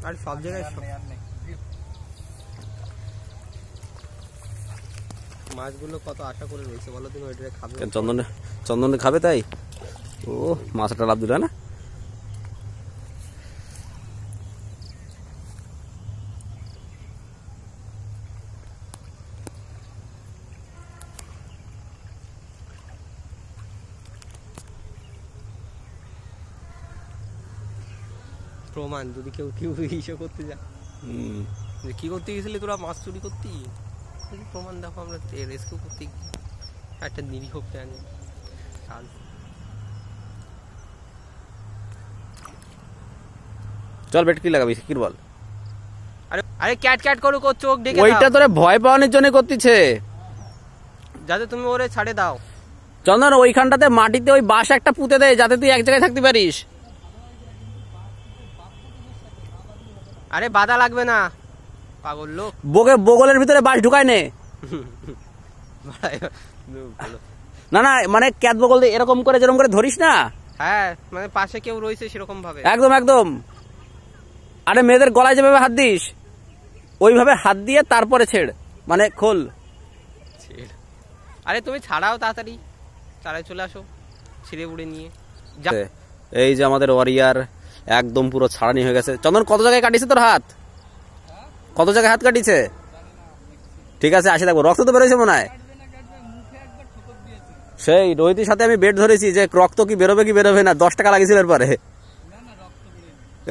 আর সব জায়গায় মাছগুলো কত আশা করে রয়েছে বলো তুমি, ওইটা খাবে চন্দনে খাবে তাই। ও মাছটা লাভ দিল না। প্রমাণ যদি কেউ ইসে করতে যা, কি করতে গেছিলি তোরা, মাছ চুরি করতে, প্রমাণ দেখো আমরা রেস্কিউ করতে একটা নিরীহ প্রাণী। চল বেট কি লাগাবি কি বল। আরে ক্যাট ক্যাট করো চোখ দেখে, ওইটা তোরে ভয় পাওয়ানোর জন্য করতেছে, যাতে তুমি ওরে ছাড়ে দাও। চন্দন ওইখানটাতে মাটিতে ওই বাঁশ একটা পুঁতে দেয় যাতে তুই এক জায়গায় থাকতে পারিস। আরে বাধা লাগবে না পাগল লোক, বগলের ভিতরে বাঁশ ঢুকায় নে। না না মানে ক্যাট বগল দিয়ে এরকম করে যেরকম করে ধরিস না। হ্যাঁ মানে পাশে কেউ রয়েছে সেরকম ভাবে, একদম একদম। আরে মেয়েদের গলায় যেভাবে হাত দিস ওইভাবে হাত দিয়ে তারপরে ছেড়, মানে খোল। আরে তুমি ছাড়াও তাড়াতাড়ি, তাড়াতাড়ি চলে আসো ছিঁড়ে উড়ে নিয়ে। এই যে আমাদের ওয়ারিয়ার একদম পুরো ছাড়ানি হয়ে গেছে। চন্দন কত জায়গায় কাটিছে তোর হাত, কত জায়গায় হাত কাটিছে? ঠিক আছে আসে দেখবো, রক্ত তো বেরোয়েছে মনে হয়। সেই রোহিতের সাথে আমি বেট ধরেছি যে রক্ত কি বেরোবে কি বেরোবে না, 10 টাকা লাগিয়েছিল এরপরে।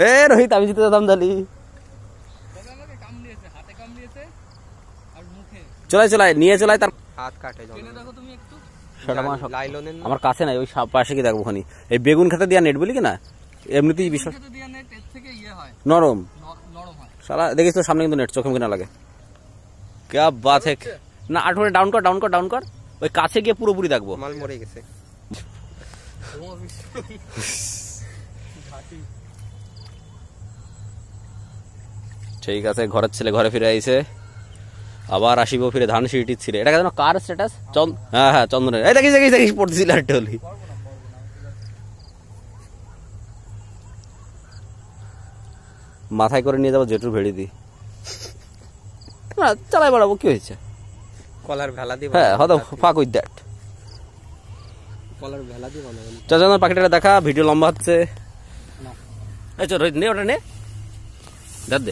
এ রোহিত আমি জিতে যেতাম তাহলে। চলাই নিয়ে চলাই তার হাত কাটে। আমার কাছে নাই, ওই পাশে কি দেখবো খানি এই বেগুন খেতে দিয়া নেট বলি কিনা এমনিতেই বিশ্বাস নরম সারা দেখিস তো সামনে কিন্তু নেট চোখে মুখে না লাগে। ক্যা বাত হে না, আঠোরে ডাউন কর ওই কাছে গিয়ে পুরোপুরি দেখবো। মাল মরে গেছে। ঠিক আছে ঘরের ছেলে ঘরে ফিরে আইছে, আবার আসিব ফিরে ধান সিঁড়িটি ছিঁড়ে। এটা কেন কার স্ট্যাটাস? হ্যাঁ চন্দনের। এই দেখিস পড়তেছিল একটা হলি। মাথায় করে নিয়ে যাবো জেঠুর ভেড়ি দি, চালাই বাড়াবো, কি হয়েছে? কলার ভেলা দিয়ে, হ্যাঁ হয়তো ফাক উইথ দ্যাট, কলার ভেলা দিয়ে বানাবেন। চন্দন পাখিটা দেখা, ভিডিও লম্বা হচ্ছে। এই চল নে ওটা নে, দে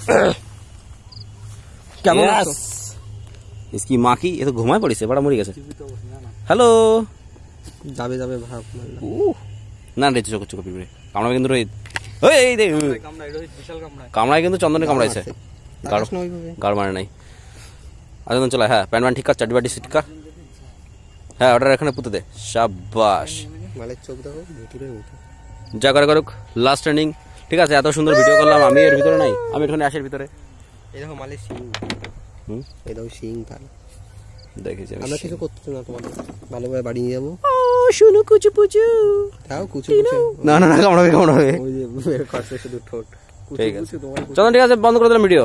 কেমন আছো? इसकी माँ की ये तो घुमाए पड़ी से बड़ा मरी गए। हेलो যাবে ভাব না রে চোখ পিঁপড়ে কামড়া কিন্তু রোহিত, এই দে কামড়ায় কিন্তু চন্দনে কামড়াইছে, গাড় মারে নাই। আচ্ছা চলে, হ্যাঁ প্যান্ট ঠিক কর, চাটি বাটি সিট কর, হ্যাঁ ওটার এখানে পুঁতে দে। শাবাশ, মালের চোখ দেখো ভুতুরের মতো, যা করে করুক লাস্ট ট্রেনিং। ঠিক আছে এত সুন্দর ভিডিও করলাম, আমি এর ভিতরে নাই, আমি এখানে আসের ভিতরে। এই দেখো মালের শিং, এই দেখো শিং তার দেখেছি আমরা কিছু করতেছি না, তোমাদের ভালোভাবে বাড়ি নিয়ে যাবো। শুনু কুচু পুচু তাও কুচু না কামড়াবে ওই যে বের করছে শুধু ঠোঁট। ঠিক আছে চন্দন, ঠিক আছে বন্ধ করে দিলাম ভিডিও।